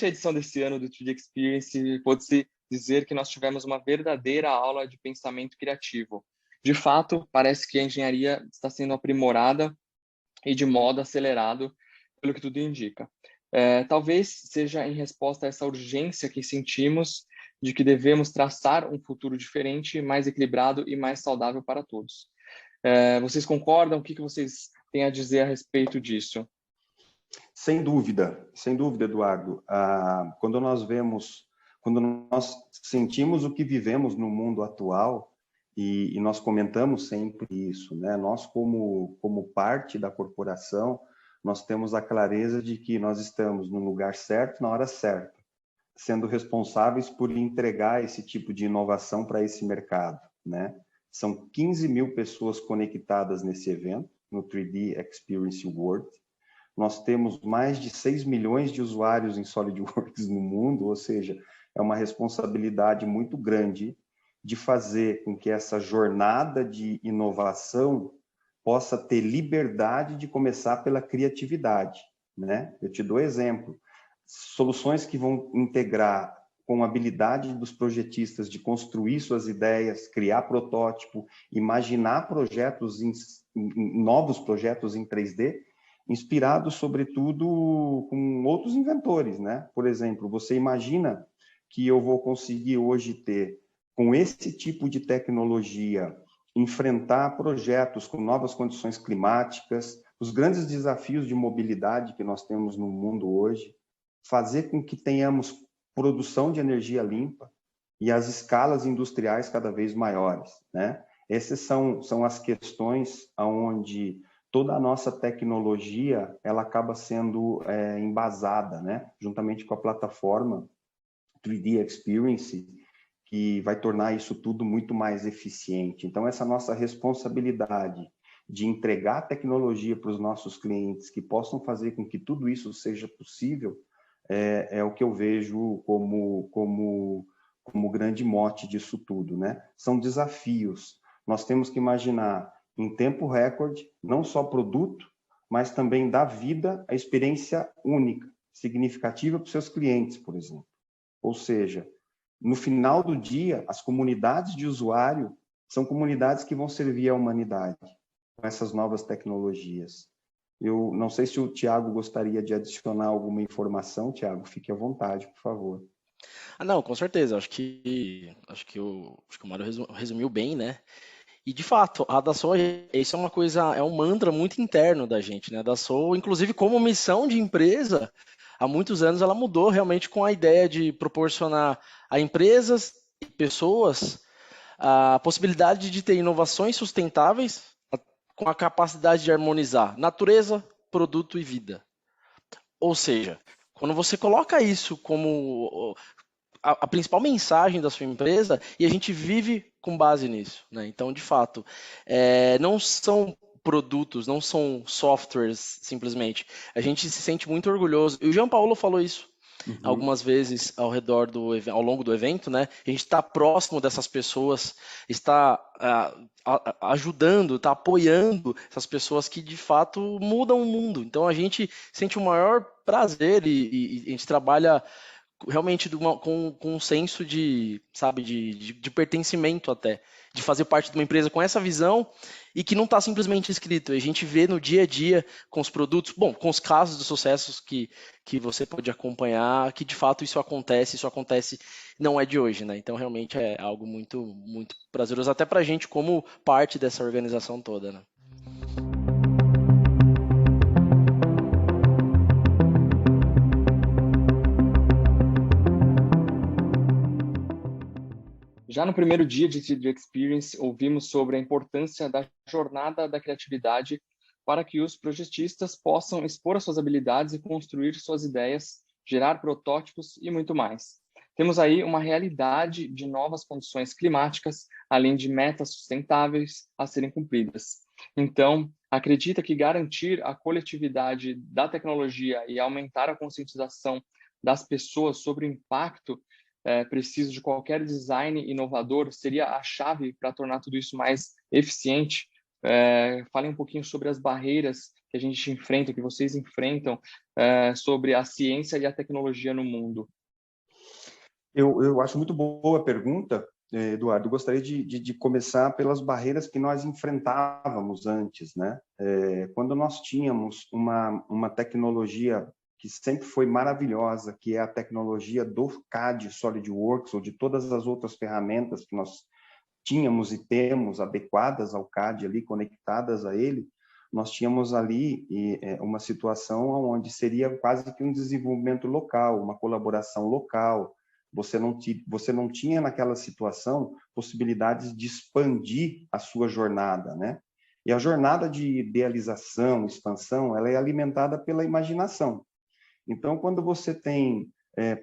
durante a edição desse ano do 3D Experience, pode-se dizer que nós tivemos uma verdadeira aula de pensamento criativo. De fato, parece que a engenharia está sendo aprimorada e de modo acelerado, pelo que tudo indica. Talvez seja em resposta a essa urgência que sentimos de que devemos traçar um futuro diferente, mais equilibrado e mais saudável para todos. Vocês concordam? O que vocês têm a dizer a respeito disso? Sem dúvida, Eduardo. Quando nós sentimos o que vivemos no mundo atual, e nós comentamos sempre isso, né? Nós, como parte da corporação, nós temos a clareza de que nós estamos no lugar certo, na hora certa, sendo responsáveis por entregar esse tipo de inovação para esse mercado, né? São 15 mil pessoas conectadas nesse evento, no 3D Experience World. Nós temos mais de 6 milhões de usuários em SolidWorks no mundo, ou seja, é uma responsabilidade muito grande de fazer com que essa jornada de inovação possa ter liberdade de começar pela criatividade, né? Eu te dou exemplo. Soluções que vão integrar com a habilidade dos projetistas de construir suas ideias, criar protótipo, imaginar projetos, novos projetos em 3D, inspirados, sobretudo, com outros inventores, né? Por exemplo, você imagina que eu vou conseguir hoje ter, com esse tipo de tecnologia, enfrentar projetos com novas condições climáticas, os grandes desafios de mobilidade que nós temos no mundo hoje, fazer com que tenhamos produção de energia limpa e as escalas industriais cada vez maiores, né? Essas são as questões onde toda a nossa tecnologia ela acaba sendo embasada, né? Juntamente com a plataforma 3D Experience, que vai tornar isso tudo muito mais eficiente. Então, essa nossa responsabilidade de entregar tecnologia para os nossos clientes que possam fazer com que tudo isso seja possível é o que eu vejo como grande mote disso tudo, né? São desafios. Nós temos que imaginar em tempo recorde, não só produto, mas também dar vida à experiência única, significativa para os seus clientes, por exemplo. Ou seja, no final do dia, as comunidades de usuário são comunidades que vão servir à humanidade com essas novas tecnologias. Eu não sei se o Tiago gostaria de adicionar alguma informação. Tiago, fique à vontade, por favor. Não, com certeza. Acho que o Mário resumiu bem, né? E de fato, a Dassault, isso é uma coisa, é um mantra muito interno da gente, né? A Dassault, inclusive como missão de empresa, há muitos anos ela mudou realmente com a ideia de proporcionar a empresas e pessoas a possibilidade de ter inovações sustentáveis com a capacidade de harmonizar natureza, produto e vida. Ou seja, quando você coloca isso como a principal mensagem da sua empresa, e a gente vive com base nisso, né? Então, de fato, não são produtos, não são softwares simplesmente. A gente se sente muito orgulhoso. E o João Paulo falou isso algumas vezes ao longo do evento, né? A gente está próximo dessas pessoas, está ajudando, está apoiando essas pessoas que de fato mudam o mundo. Então a gente sente o maior prazer e a gente trabalha realmente com um senso de, sabe, de pertencimento até, de fazer parte de uma empresa com essa visão e que não está simplesmente escrito. A gente vê no dia a dia com os produtos, bom, com os casos de sucessos que você pode acompanhar, que de fato isso acontece, não é de hoje, né? Então realmente é algo muito, muito prazeroso até para a gente como parte dessa organização toda, né? Já no primeiro dia de 3D Experience, ouvimos sobre a importância da jornada da criatividade para que os projetistas possam expor as suas habilidades e construir suas ideias, gerar protótipos e muito mais. Temos aí uma realidade de novas condições climáticas, além de metas sustentáveis a serem cumpridas. Então, acredita que garantir a coletividade da tecnologia e aumentar a conscientização das pessoas sobre o impacto preciso de qualquer design inovador seria a chave para tornar tudo isso mais eficiente? Fale um pouquinho sobre as barreiras que a gente enfrenta, que vocês enfrentam, sobre a ciência e a tecnologia no mundo? Eu acho muito boa a pergunta, Eduardo. Eu gostaria de começar pelas barreiras que nós enfrentávamos antes, né? Quando nós tínhamos uma tecnologia que sempre foi maravilhosa, que é a tecnologia do CAD SolidWorks, ou de todas as outras ferramentas que nós tínhamos e temos adequadas ao CAD ali, conectadas a ele, nós tínhamos ali uma situação onde seria quase que um desenvolvimento local, uma colaboração local. Você não tinha naquela situação possibilidades de expandir a sua jornada, né? E a jornada de idealização, expansão, ela é alimentada pela imaginação. Então, quando você tem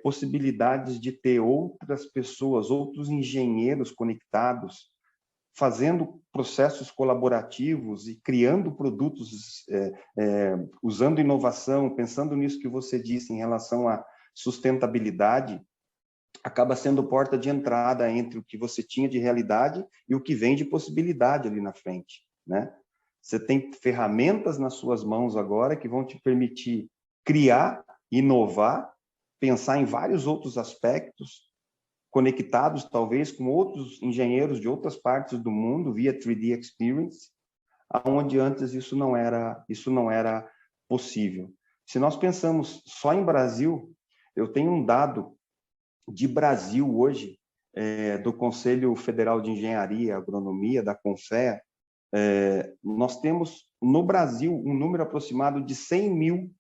possibilidades de ter outras pessoas, outros engenheiros conectados, fazendo processos colaborativos e criando produtos, usando inovação, pensando nisso que você disse em relação à sustentabilidade, acaba sendo porta de entrada entre o que você tinha de realidade e o que vem de possibilidade ali na frente, né? Você tem ferramentas nas suas mãos agora que vão te permitir criar, inovar, pensar em vários outros aspectos, conectados talvez com outros engenheiros de outras partes do mundo via 3D Experience, aonde antes isso não era possível. Se nós pensamos só em Brasil, eu tenho um dado de Brasil hoje, do Conselho Federal de Engenharia e Agronomia, da CONFEA, nós temos no Brasil um número aproximado de 100 mil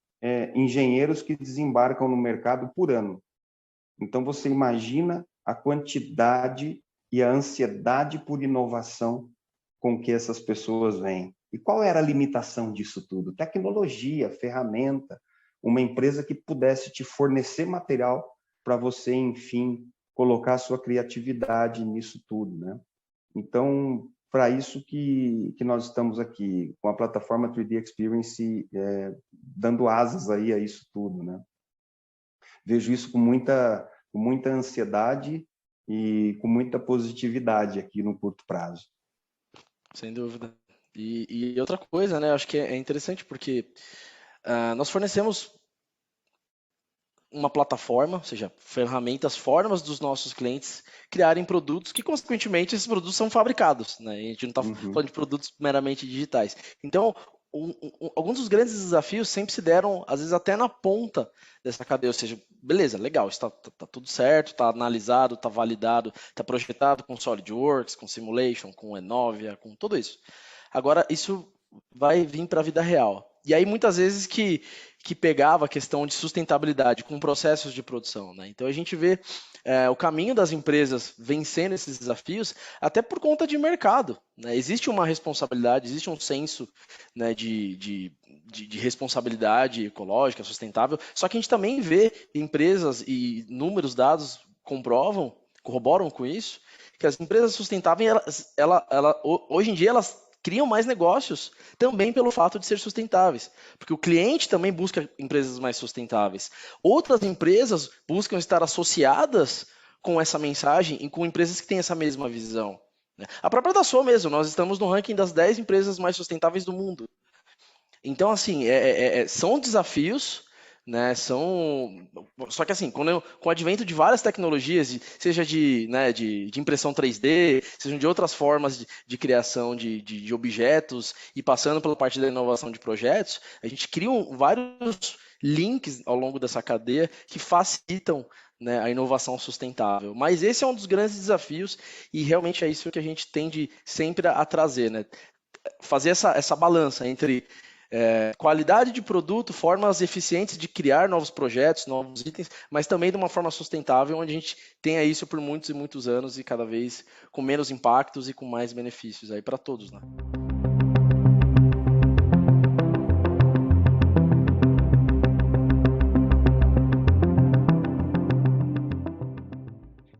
engenheiros que desembarcam no mercado por ano. Então, você imagina a quantidade e a ansiedade por inovação com que essas pessoas vêm. E qual era a limitação disso tudo? Tecnologia, ferramenta, uma empresa que pudesse te fornecer material para você, enfim, colocar a sua criatividade nisso tudo, né? Então, para isso que nós estamos aqui, com a plataforma 3D Experience, dando asas aí a isso tudo, né? Vejo isso com muita ansiedade e com muita positividade aqui no curto prazo. Sem dúvida. E outra coisa, né? Acho que é interessante porque nós fornecemos uma plataforma, ou seja, ferramentas, formas dos nossos clientes criarem produtos que, consequentemente, esses produtos são fabricados, né? A gente não está falando de produtos meramente digitais. Então, alguns dos grandes desafios sempre se deram, às vezes, até na ponta dessa cadeia, ou seja, beleza, legal, está tudo certo, está analisado, está validado, está projetado com SolidWorks, com Simulation, com Enovia, com tudo isso. Agora, isso vai vir para a vida real. E aí, muitas vezes que pegava a questão de sustentabilidade com processos de produção, né? Então, a gente vê o caminho das empresas vencendo esses desafios até por conta de mercado, né? Existe uma responsabilidade, existe um senso, né, de responsabilidade ecológica, sustentável, só que a gente também vê empresas e números, dados corroboram com isso, que as empresas sustentáveis, hoje em dia, elas criam mais negócios também pelo fato de ser sustentáveis, porque o cliente também busca empresas mais sustentáveis. Outras empresas buscam estar associadas com essa mensagem e com empresas que têm essa mesma visão, né? A própria Dassault mesmo, nós estamos no ranking das 10 empresas mais sustentáveis do mundo. Então, assim, são desafios, né? Só que assim, com o advento de várias tecnologias, seja de impressão 3D, sejam de outras formas de criação de objetos e passando pela parte da inovação de projetos, a gente cria vários links ao longo dessa cadeia que facilitam, né, a inovação sustentável. Mas esse é um dos grandes desafios e realmente é isso que a gente tende sempre a trazer, né? Fazer essa balança entre qualidade de produto, formas eficientes de criar novos projetos, novos itens, mas também de uma forma sustentável, onde a gente tenha isso por muitos e muitos anos e cada vez com menos impactos e com mais benefícios aí para todos, né?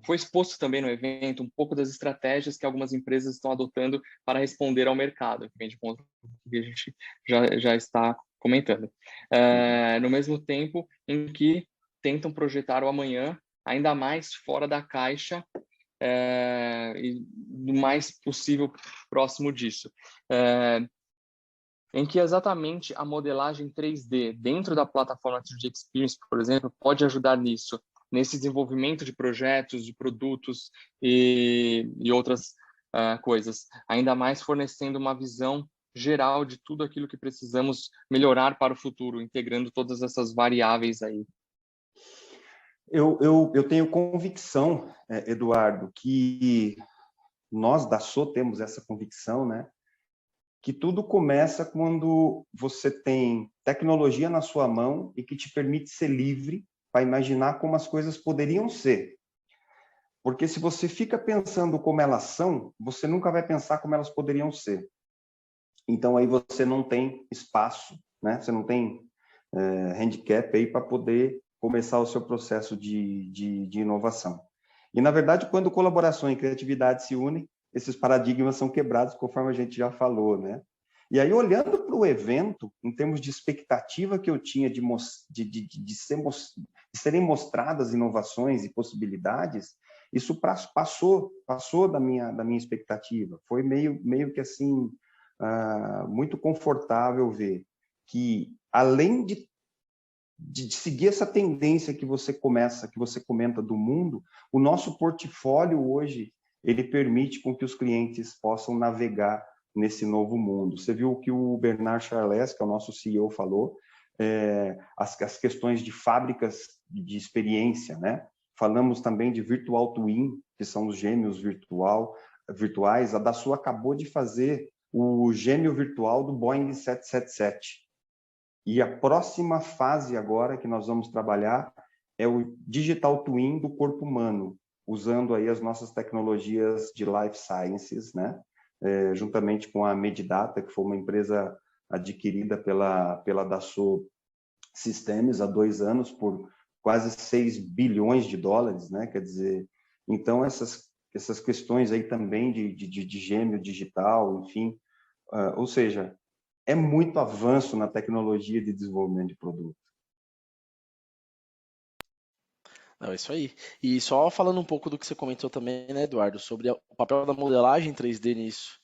Foi exposto também no evento um pouco das estratégias que algumas empresas estão adotando para responder ao mercado, que vem de conta que a gente já está comentando. No mesmo tempo em que tentam projetar o amanhã ainda mais fora da caixa e do mais possível próximo disso. em que exatamente a modelagem 3D dentro da plataforma 3D Experience, por exemplo, pode ajudar nisso, nesse desenvolvimento de projetos, de produtos e outras coisas, ainda mais fornecendo uma visão geral de tudo aquilo que precisamos melhorar para o futuro, integrando todas essas variáveis aí. Eu tenho convicção, Eduardo, que nós da SO temos essa convicção, né? Que tudo começa quando você tem tecnologia na sua mão e que te permite ser livre para imaginar como as coisas poderiam ser. Porque se você fica pensando como elas são, você nunca vai pensar como elas poderiam ser. Então aí você não tem espaço, né? Você não tem handicap aí para poder começar o seu processo de inovação. E na verdade, quando colaboração e criatividade se unem, esses paradigmas são quebrados, conforme a gente já falou, né? E aí, olhando para o evento, em termos de expectativa que eu tinha de serem mostradas inovações e possibilidades, isso passou da minha expectativa. Foi meio que assim, muito confortável ver que, além de seguir essa tendência que você comenta do mundo, o nosso portfólio hoje, ele permite com que os clientes possam navegar nesse novo mundo. Você viu o que o Bernard Charles, que é o nosso CEO, falou, as questões de fábricas de experiência, né? Falamos também de Virtual Twin, que são os gêmeos virtuais. A Dassault acabou de fazer o gêmeo virtual do Boeing 777. E a próxima fase agora que nós vamos trabalhar é o Digital Twin do corpo humano, usando aí as nossas tecnologias de Life Sciences, né? Juntamente com a Medidata, que foi uma empresa adquirida pela Dassault Systems há 2 anos por quase 6 bilhões de dólares, né? Quer dizer, então essas questões aí também de gêmeo digital, enfim, ou seja, é muito avanço na tecnologia de desenvolvimento de produto. Não, é isso aí. E só falando um pouco do que você comentou também, né, Eduardo, sobre o papel da modelagem 3D nisso,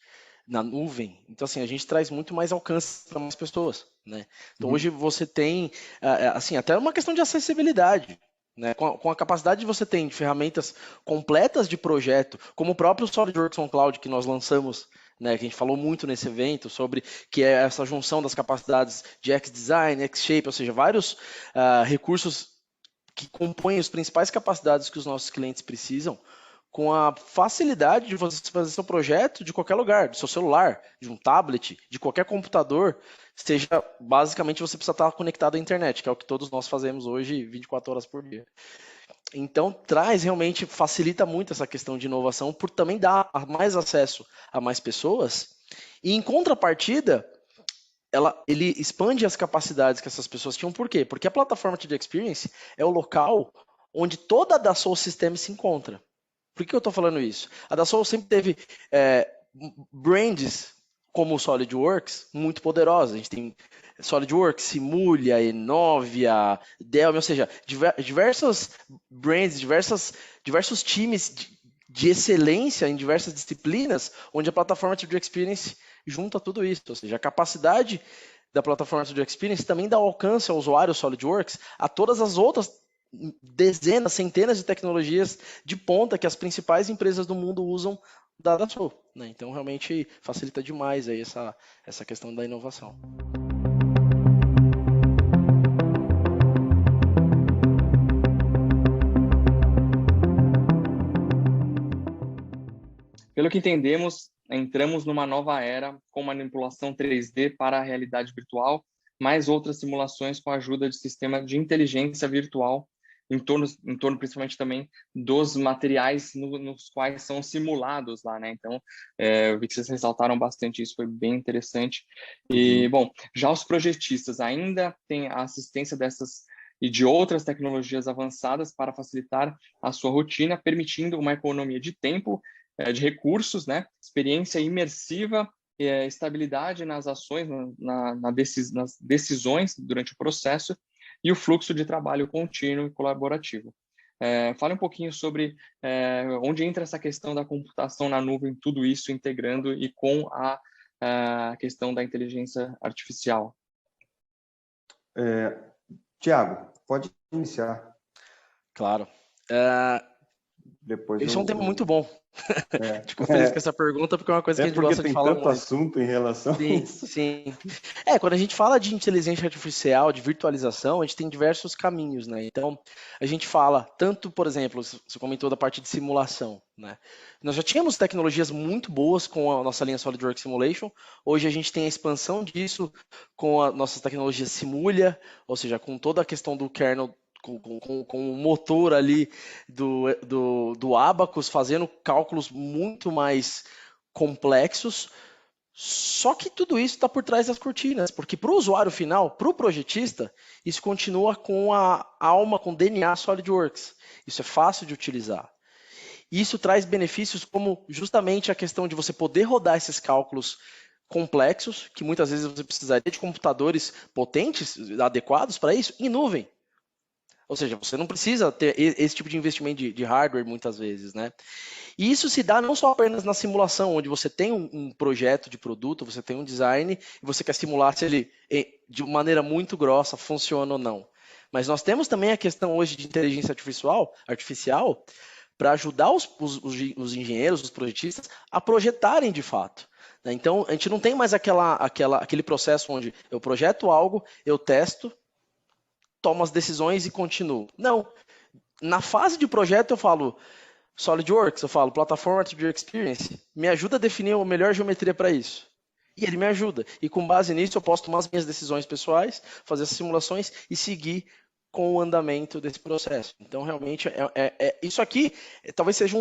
na nuvem. Então, assim, a gente traz muito mais alcance para mais pessoas, né? Então, hoje você tem, assim, até uma questão de acessibilidade, né? Com a capacidade que você tem de ferramentas completas de projeto, como o próprio SolidWorks on Cloud que nós lançamos, né, que a gente falou muito nesse evento sobre que é essa junção das capacidades de XDesign, XShape, ou seja, vários recursos que compõem as principais capacidades que os nossos clientes precisam, com a facilidade de você fazer seu projeto de qualquer lugar, do seu celular, de um tablet, de qualquer computador, seja basicamente você precisa estar conectado à internet, que é o que todos nós fazemos hoje 24 horas por dia. Então realmente facilita muito essa questão de inovação por também dar mais acesso a mais pessoas. E em contrapartida, ele expande as capacidades que essas pessoas tinham. Por quê? Porque a plataforma 3D Experience é o local onde toda a Dassault Systèmes se encontra. Por que eu estou falando isso? A Dassault sempre teve brands como o SolidWorks muito poderosa. A gente tem SolidWorks, Simulia, Enovia, Delme, ou seja, diversas brands, diversos times de excelência em diversas disciplinas, onde a plataforma 3D Experience junta tudo isso. Ou seja, a capacidade da plataforma 3D Experience também dá alcance ao usuário SolidWorks a todas as outras dezenas, centenas de tecnologias de ponta que as principais empresas do mundo usam da Dassault, né? Então realmente facilita demais aí essa questão da inovação. Pelo que entendemos, entramos numa nova era com manipulação 3D para a realidade virtual, mais outras simulações com a ajuda de sistema de inteligência virtual, em torno principalmente também dos materiais nos quais são simulados lá, né? Então, eu vi que vocês ressaltaram bastante isso, foi bem interessante. E, bom, já os projetistas ainda têm a assistência dessas e de outras tecnologias avançadas para facilitar a sua rotina, permitindo uma economia de tempo, de recursos, né? Experiência imersiva, estabilidade nas ações, nas decisões durante o processo e o fluxo de trabalho contínuo e colaborativo. Fale um pouquinho sobre onde entra essa questão da computação na nuvem, tudo isso integrando e com a questão da inteligência artificial? Tiago, pode iniciar. Claro. Depois Esse é um tema muito bom. Fico feliz com essa pergunta, porque é uma coisa que a gente porque gosta de tem falar tanto muito. assunto em relação a Sim, isso. sim. Quando a gente fala de inteligência artificial, de virtualização, a gente tem diversos caminhos, né? Então, a gente fala tanto, por exemplo, você comentou da parte de simulação, né? Nós já tínhamos tecnologias muito boas com a nossa linha SolidWorks Simulation. Hoje a gente tem a expansão disso com a nossa tecnologia Simulia, ou seja, com toda a questão do kernel com o motor ali do Abacus, fazendo cálculos muito mais complexos. Só que tudo isso está por trás das cortinas, porque para o usuário final, para o projetista, isso continua com a alma, com o DNA SolidWorks. Isso é fácil de utilizar. E isso traz benefícios como justamente a questão de você poder rodar esses cálculos complexos, que muitas vezes você precisaria de computadores potentes, adequados para isso, em nuvem. Ou seja, você não precisa ter esse tipo de investimento de hardware muitas vezes, né? E isso se dá não só apenas na simulação, onde você tem um projeto de produto, você tem um design, e você quer simular se ele, de maneira muito grossa, funciona ou não. Mas nós temos também a questão hoje de inteligência artificial para ajudar os engenheiros, os projetistas, a projetarem de fato. Então, a gente não tem mais aquele processo onde eu projeto algo, eu testo, tomo as decisões e continuo. Não. Na fase de projeto eu falo SolidWorks, eu falo plataforma Attribute Experience, me ajuda a definir a melhor geometria para isso. E ele me ajuda. E com base nisso eu posso tomar as minhas decisões pessoais, fazer as simulações e seguir com o andamento desse processo. Então, realmente, isso aqui talvez seja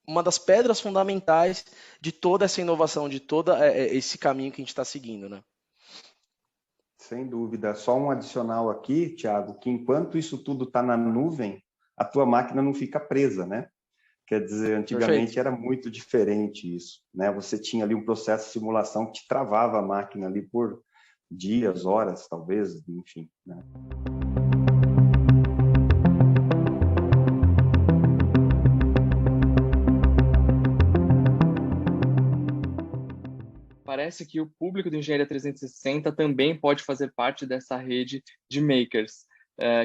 uma das pedras fundamentais de toda essa inovação, de todo esse caminho que a gente está seguindo, né? Sem dúvida. Só um adicional aqui, Tiago, que enquanto isso tudo está na nuvem, a tua máquina não fica presa, né? Quer dizer, antigamente era muito diferente isso, né? Você tinha ali um processo de simulação que te travava a máquina ali por dias, horas, talvez, enfim, né? Parece que o público do Engenharia 360 também pode fazer parte dessa rede de makers,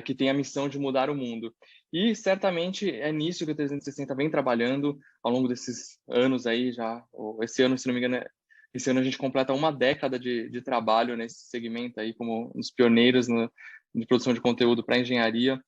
que tem a missão de mudar o mundo. E certamente é nisso que o 360 vem trabalhando ao longo desses anos aí já. Esse ano, se não me engano, esse ano a gente completa uma década de trabalho nesse segmento aí, como os pioneiros de produção de conteúdo para engenharia.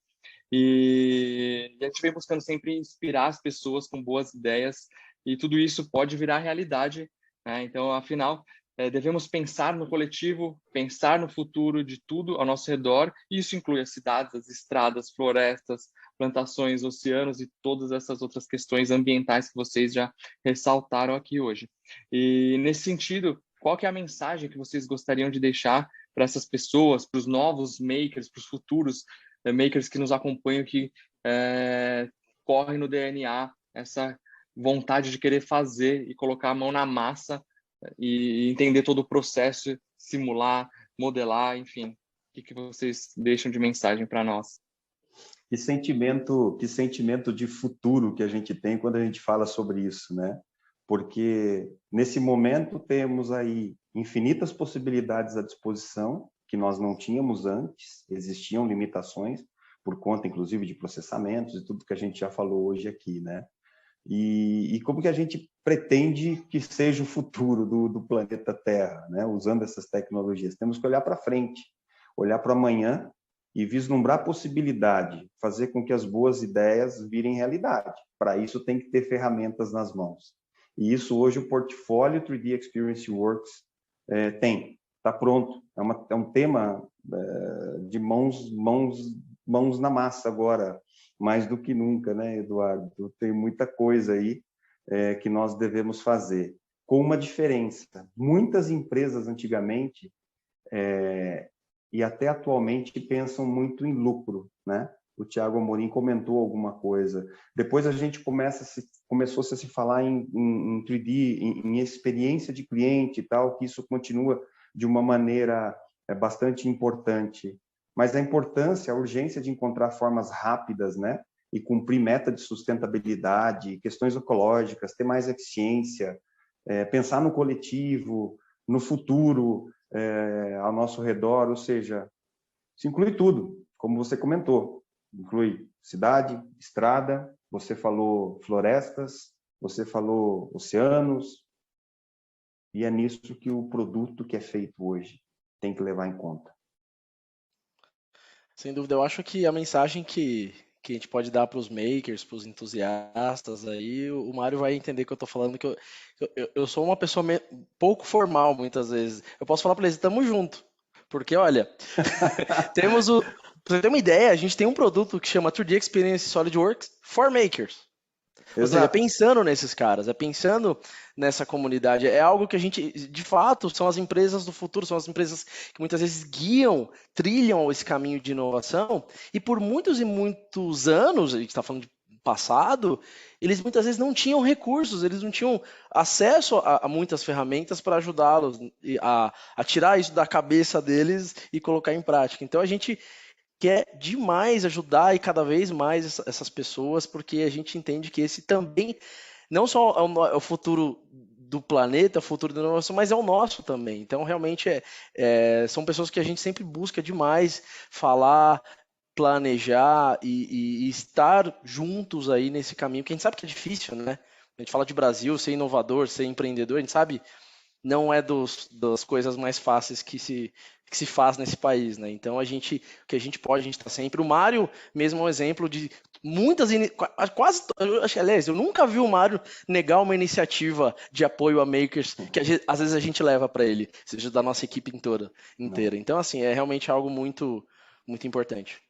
E a gente vem buscando sempre inspirar as pessoas com boas ideias, e tudo isso pode virar realidade, né? Então, afinal, devemos pensar no coletivo, pensar no futuro de tudo ao nosso redor, e isso inclui as cidades, as estradas, florestas, plantações, oceanos e todas essas outras questões ambientais que vocês já ressaltaram aqui hoje. E, nesse sentido, qual que é a mensagem que vocês gostariam de deixar para essas pessoas, para os novos makers, para os futuros makers que nos acompanham, que correm no DNA essa vontade de querer fazer e colocar a mão na massa e entender todo o processo, simular, modelar, enfim. O que vocês deixam de mensagem para nós? Que sentimento de futuro que a gente tem quando a gente fala sobre isso, né? Porque nesse momento temos aí infinitas possibilidades à disposição que nós não tínhamos antes, existiam limitações por conta, inclusive, de processamentos e tudo que a gente já falou hoje aqui, né? E como que a gente pretende que seja o futuro do planeta Terra, né? Usando essas tecnologias? Temos que olhar para frente, olhar para amanhã e vislumbrar a possibilidade, fazer com que as boas ideias virem realidade. Para isso tem que ter ferramentas nas mãos. E isso hoje o portfólio 3D Experience Works tem, está pronto. É um tema de mãos na massa agora, mais do que nunca, né, Eduardo? Tem muita coisa aí que nós devemos fazer. Com uma diferença, muitas empresas antigamente e até atualmente pensam muito em lucro, né? O Thiago Amorim comentou alguma coisa. Depois a gente começou a se falar em 3D, em experiência de cliente e tal, que isso continua de uma maneira bastante importante. Mas a importância, a urgência de encontrar formas rápidas, né? E cumprir meta de sustentabilidade, questões ecológicas, ter mais eficiência, pensar no coletivo, no futuro, ao nosso redor, ou seja, se inclui tudo, como você comentou, inclui cidade, estrada, você falou florestas, você falou oceanos, e é nisso que o produto que é feito hoje tem que levar em conta. Sem dúvida, eu acho que a mensagem que a gente pode dar para os makers, para os entusiastas aí, o Mário vai entender que eu estou falando, que eu sou uma pessoa pouco formal muitas vezes. Eu posso falar para eles, estamos junto. Porque, olha, temos o. Pra você ter uma ideia, a gente tem um produto que chama 3D Experience SolidWorks for Makers. Ou seja, é pensando nesses caras, é pensando nessa comunidade. É algo que a gente, de fato, são as empresas do futuro, são as empresas que muitas vezes guiam, trilham esse caminho de inovação. E por muitos e muitos anos, a gente está falando de passado, eles muitas vezes não tinham recursos, eles não tinham acesso a muitas ferramentas para ajudá-los a tirar isso da cabeça deles e colocar em prática. Então a gente quer demais ajudar e cada vez mais essas pessoas, porque a gente entende que esse também não só é o futuro do planeta, o futuro da inovação, mas é o nosso também. Então, realmente, são pessoas que a gente sempre busca demais falar, planejar e estar juntos aí nesse caminho, porque a gente sabe que é difícil, né? A gente fala de Brasil, ser inovador, ser empreendedor, a gente sabe não é das coisas mais fáceis que se faz nesse país, né? Então o que a gente pode, a gente está sempre. O Mário mesmo é um exemplo de muitas quase, aliás, eu nunca vi o Mário negar uma iniciativa de apoio a makers que às vezes a gente leva para ele, seja da nossa equipe inteira. Então assim, é realmente algo muito muito importante.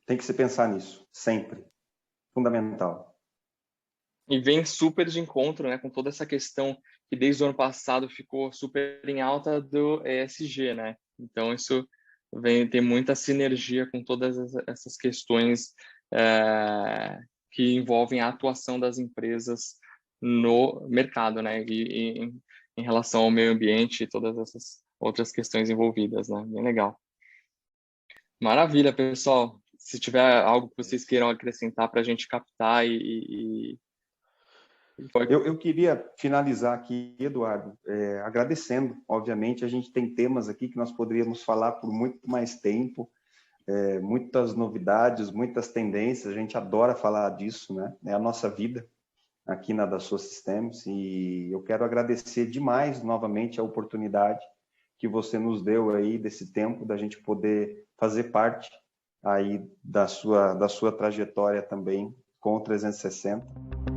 Tem que se pensar nisso, sempre. Fundamental. E vem super de encontro, né, com toda essa questão que desde o ano passado ficou super em alta do ESG, né? Então isso tem muita sinergia com todas essas questões que envolvem a atuação das empresas no mercado, né? E em relação ao meio ambiente e todas essas outras questões envolvidas, né? Bem legal. Maravilha, pessoal. Se tiver algo que vocês queiram acrescentar para a gente captar Eu queria finalizar aqui, Eduardo, agradecendo. Obviamente, a gente tem temas aqui que nós poderíamos falar por muito mais tempo, muitas novidades, muitas tendências. A gente adora falar disso, né? É a nossa vida aqui na Dassault Systems. E eu quero agradecer demais novamente a oportunidade que você nos deu aí desse tempo da gente poder fazer parte aí da sua trajetória também com o 360.